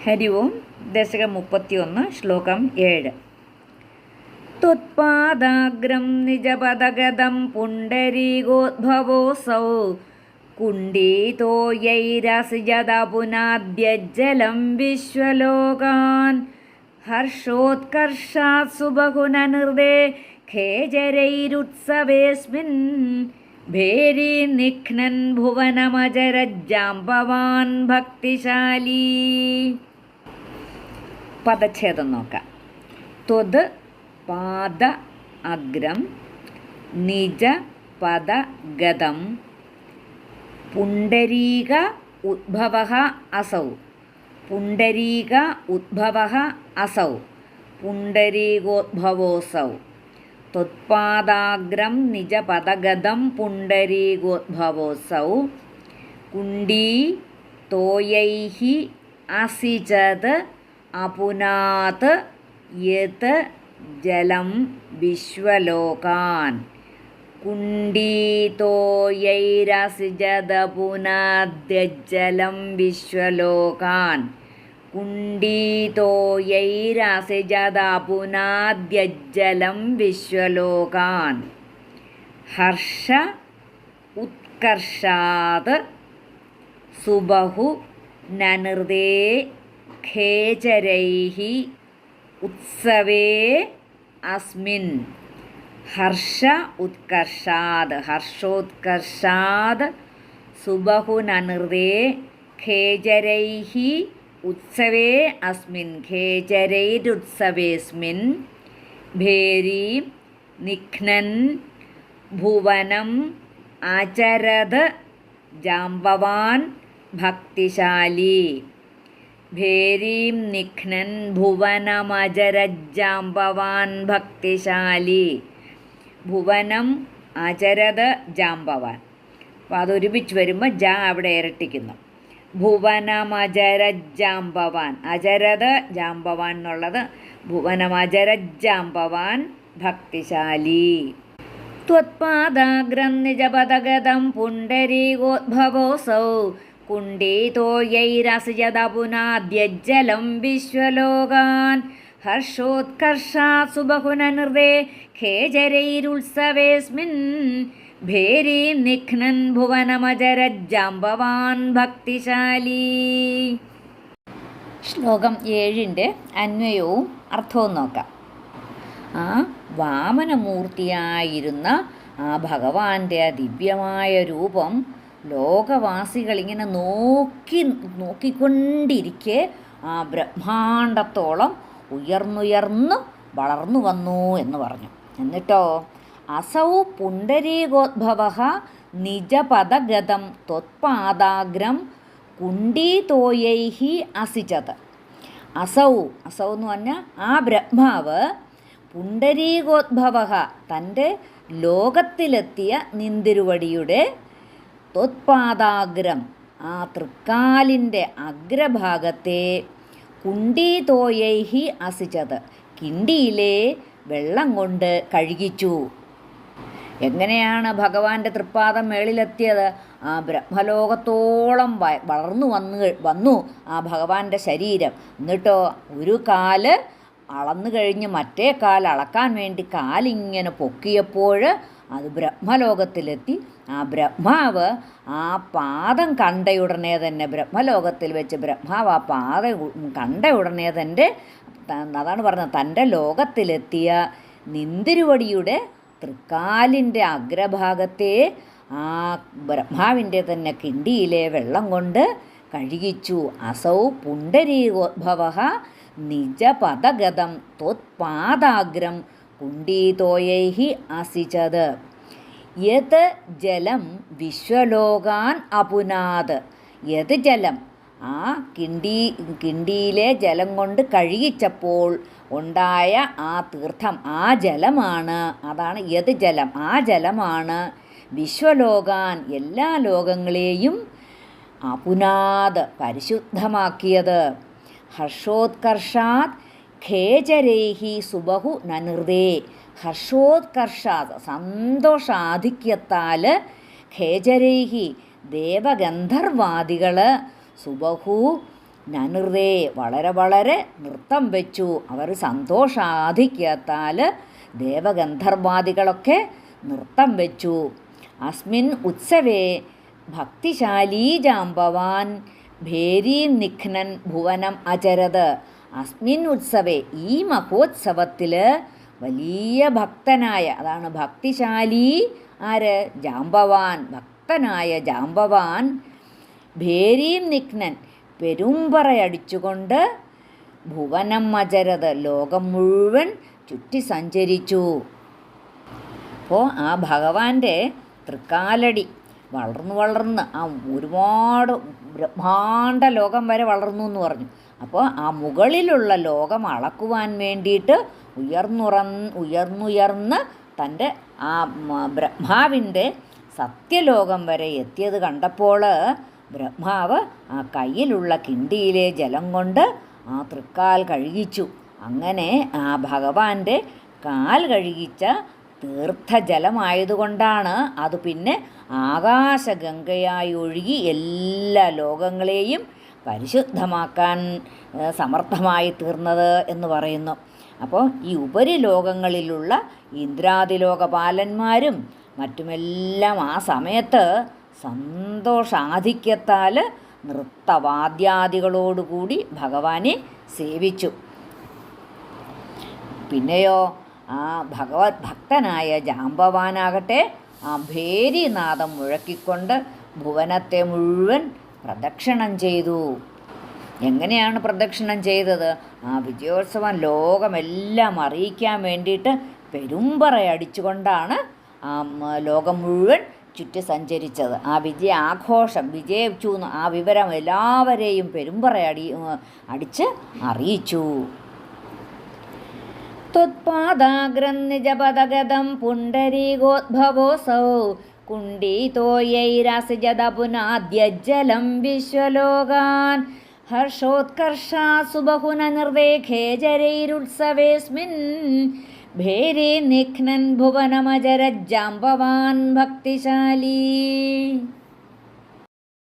ഹരി ഓം. ദശകം 31, ശ്ലോകം 7. ത്വത്പാദാഗ്രം നിജപദഗതം പുണ്ഡരീകോദ്ഭവോऽസൗ കുണ്ഡീതോ യൈരസിജത പുനാദ്യജ്ജലം വിശ്വലോകാൻ ഹർഷോത്കർഷാത് സുബഹുനനിർദേ ഖേജരൈരുത്സവേസ്മിൻ ഭേരി നിഘ്നൻ ഭുവനമജരജാംബവാൻ ഭക്തിശാലീ. പദച്ഛേദം നോക്കാം. ത്വത് പാദ അഗ്രം നിജ പദഗതം പുണ്ഡരീക ഉദ്ഭവഃ അസൗ പുണ്ഡരീക ഉദ്ഭവഃ അസൗ പുണ്ഡരീകോദ്ഭവോऽസൗ ത്വത്പാദാഗ്രം നിജപദഗതം പുണ്ഡരീകോദ്ഭവോऽസൗ കുണ്ഡീ തോയൈഃ അസിചത് അപുനാത് യത് ജലം വിശ്വലോകാൻ കുണ്ഡീതോയൈരസിജദപുനാദ്യജ്ജലം വിശ്വലോകാൻ കുണ്ഡീതോയൈരസിജദപുനാദ്യജ്ജലം വിശ്വലോകാൻ ഹർഷ ഉത്കർഷാത് സുബഹു നനിർദേ ഖേചരൈഃ ഉത്സവേ അസ്മിൻ. ഹർഷ ഉത്കർഷാത് ഹർഷോത്കർഷാത് സുബഹുനനിർദേ ഖേചരൈഃ ഉത്സവേ അസ്മിൻ ഖേചരൈരുത്സവേസ്മിൻ ഭേരി നിഘ്നൻ ഭുവനം ആചരത് ജാംബവാൻ ഭക്തിശാലി. ഭേരീം നിഘ്നൻ ഭുവനമജരജാംബവാൻ ഭക്തിശാലി. ഭുവനം അചരത് ജാംബവാൻ. അപ്പോൾ അതൊരുമിച്ച് വരുമ്പോൾ ജ അവിടെ ഇരട്ടിക്കുന്നു. ഭുവനമജരജാംബവാൻ, അചരത് ജാംബവാൻ എന്നുള്ളത് ഭുവനമജരജാംബവാൻ ഭക്തിശാലി. ത്വത്പാദാഗ്രം നിജപദഗതം പുണ്ഡരീകോദ്ഭവോऽസൗ കുണ്ഡീതോ യൈരസിജദപുനാദ്യജ്ജലം വിശ്വലോകാൻ ഹർഷോത്കർഷാത് സുബഹുനനിർദേ ഖേചരൈരുത്സവേസ്മിൻ ഭേരീം നിഘ്നൻ ഭുവനമജരജാംബവാൻ ഭക്തിശാലി. ശ്ലോകം 7 അന്വയവും അർത്ഥവും നോക്കാം. ആ വാമനമൂർത്തിയായിരുന്ന ആ ഭഗവാന്റെ ദിവ്യമായ രൂപം ലോകവാസികളിങ്ങനെ നോക്കിക്കൊണ്ടിരിക്കെ ആ ബ്രഹ്മാണ്ടത്തോളം ഉയർന്നുയർന്ന് വളർന്നു വന്നു എന്ന് പറഞ്ഞു. എന്നിട്ടോ അസൗ പുണ്ഡരീകോദ്ഭവഃ നിജപദഗതം ത്വത്പാദാഗ്രം കുണ്ഡീതോയൈഃ അസിചത്. അസൗ എന്ന് പറഞ്ഞാൽ ആ ബ്രഹ്മാവ് പുണ്ഡരീകോദ്ഭവഃ തൻ്റെ ലോകത്തിലെത്തിയ നിന്തിരുവടിയുടെ ത്വത്പാദാഗ്രം ആ തൃക്കാലിൻ്റെ അഗ്രഭാഗത്തെ കുണ്ഡീതോയൈഃ അസിചത് കിണ്ടിയിലെ വെള്ളം കൊണ്ട് കഴുകിച്ചു. എങ്ങനെയാണ് ഭഗവാന്റെ തൃപ്പാദം മേളിലെത്തിയത്? ആ ബ്രഹ്മലോകത്തോളം വളർന്നു വന്നു ആ ഭഗവാന്റെ ശരീരം. എന്നിട്ടോ ഒരു കാല് അളന്നു കഴിഞ്ഞ് മറ്റേ കാല് അളക്കാൻ വേണ്ടി കാലിങ്ങനെ പൊക്കിയപ്പോൾ അത് ബ്രഹ്മലോകത്തിലെത്തി. ആ ബ്രഹ്മാവ് ആ പാദം കണ്ടയുടനെ തന്നെ ബ്രഹ്മലോകത്തിൽ വെച്ച് ബ്രഹ്മാവ് ആ പാദം കണ്ട ഉടനെ തന്നെ അതാണ് പറഞ്ഞത്, തൻ്റെ ലോകത്തിലെത്തിയ നിന്തിരുവടിയുടെ തൃക്കാലിൻ്റെ അഗ്രഭാഗത്തെ ആ ബ്രഹ്മാവിൻ്റെ തന്നെ കിണ്ടിയിലെ വെള്ളം കൊണ്ട് കഴുകിച്ചു. അസൗ പുണ്ഡരീകോദ്ഭവഃ നിജപദഗതം ത്വത്പാദാഗ്രം കുണ്ഡീതോയൈഃ അസിചത് യത് ജലം വിശ്വലോകാൻ അപുനാത്. യത് ജലം ആ കിണ്ടിയിലെ ജലം കൊണ്ട് കഴുകിച്ചപ്പോൾ ഉണ്ടായ ആ തീർത്ഥം, ആ ജലമാണ്, അതാണ് യത് ജലം, ആ ജലമാണ് വിശ്വലോകാൻ എല്ലാ ലോകങ്ങളെയും അപുനാത് പരിശുദ്ധമാക്കിയത്. ഹർഷോത്കർഷാത് ഖേചരൈഃ സുബഹു നനിർദേ. ഹർഷോത്കർഷാത് സന്തോഷാധിക്യത്താൽ ഖേചരൈഃ ദേവഗന്ധർവാദികൾ സുബഹു നനൃതേ വളരെ വളരെ നൃത്തം വെച്ചു. അവർ സന്തോഷാധിക്യത്താൽ ദേവഗന്ധർവാദികളൊക്കെ നൃത്തം വെച്ചു. അസ്മിൻ ഉത്സവേ ഭക്തിശാലീ ജാംബവാൻ ഭേരീം നിഘ്നൻ ഭുവനം അചരത്. അസ്മിൻ ഉത്സവേ ഈ മഹോത്സവത്തിൽ വലിയ ഭക്തനായ, അതാണ് ഭക്തിശാലി, ആര്? ജാംബവാൻ, ഭക്തനായ ജാംബവാൻ ഭേരീം നിഘ്നൻ പെരുമ്പറയടിച്ചുകൊണ്ട് ഭുവനം അചരത് ലോകം മുഴുവൻ ചുറ്റി സഞ്ചരിച്ചു. അപ്പോൾ ആ ഭഗവാന്റെ തൃക്കാലടി വളർന്ന് ആ ഒരുപാട് ബ്രഹ്മാണ്ഡ ലോകം വരെ വളർന്നു എന്ന് പറഞ്ഞു. അപ്പോൾ ആ മുകളിലുള്ള ലോകം അളക്കുവാൻ വേണ്ടിയിട്ട് ഉയർന്നുയർന്ന് തൻ്റെ ആ ബ്രഹ്മാവിൻ്റെ സത്യലോകം വരെ എത്തിയത് കണ്ടപ്പോൾ ബ്രഹ്മാവ് ആ കയ്യിലുള്ള കിണ്ടിയിലെ ജലം കൊണ്ട് ആ തൃക്കാൽ കഴുകിച്ചു. അങ്ങനെ ആ ഭഗവാന്റെ കാൽ കഴുകിച്ച തീർത്ഥജലമായതുകൊണ്ടാണ് അത് പിന്നെ ആകാശഗംഗയായി ഒഴുകി എല്ലാ ലോകങ്ങളെയും പരിശുദ്ധമാക്കാൻ സമർത്ഥമായി തീർന്നത് എന്ന് പറയുന്നു. അപ്പോൾ ഈ ഉപരിലോകങ്ങളിലുള്ള ഇന്ദ്രാദിലോകപാലന്മാരും മറ്റുമെല്ലാം ആ സമയത്ത് സന്തോഷാധിക്യത്താൽ നൃത്തവാദ്യാദികളോടുകൂടി ഭഗവാനെ സേവിച്ചു. പിന്നെയോ ആ ഭഗവത് ഭക്തനായ ജാംബവാനാകട്ടെ ആ ഭേരിനാദം മുഴക്കിക്കൊണ്ട് ഭുവനത്തെ മുഴുവൻ പ്രദക്ഷിണം ചെയ്തു. എങ്ങനെയാണ് പ്രദക്ഷിണം ചെയ്തത്? ആ വിജയോത്സവം ലോകമെല്ലാം അറിയിക്കാൻ വേണ്ടിയിട്ട് പെരുമ്പറയടിച്ചുകൊണ്ടാണ് ആ ലോകം മുഴുവൻ ചുറ്റി സഞ്ചരിച്ചത്. ആ വിജയാഘോഷം വിജയിച്ചു ആ വിവരം എല്ലാവരെയും അടിച്ച് അറിയിച്ചു. ത്വത്പാദാഗ്രന്നിജപദഗതം പുണ്ടരീകോദ്ഭവോസൗ കുണ്ഡീതോയൈരാസിജദപുനാദ്യജ്ജലം വിശ്വലോകാൻ ഹർഷോത്കർഷാസു ബഹുനനിർദേഖേജരൈരുത്സവേസ്മിൻ ഭേരീ നിഘ്നൻ ഭുവനമജരജ്ജാംബവാൻ ഭക്തിശാലീ.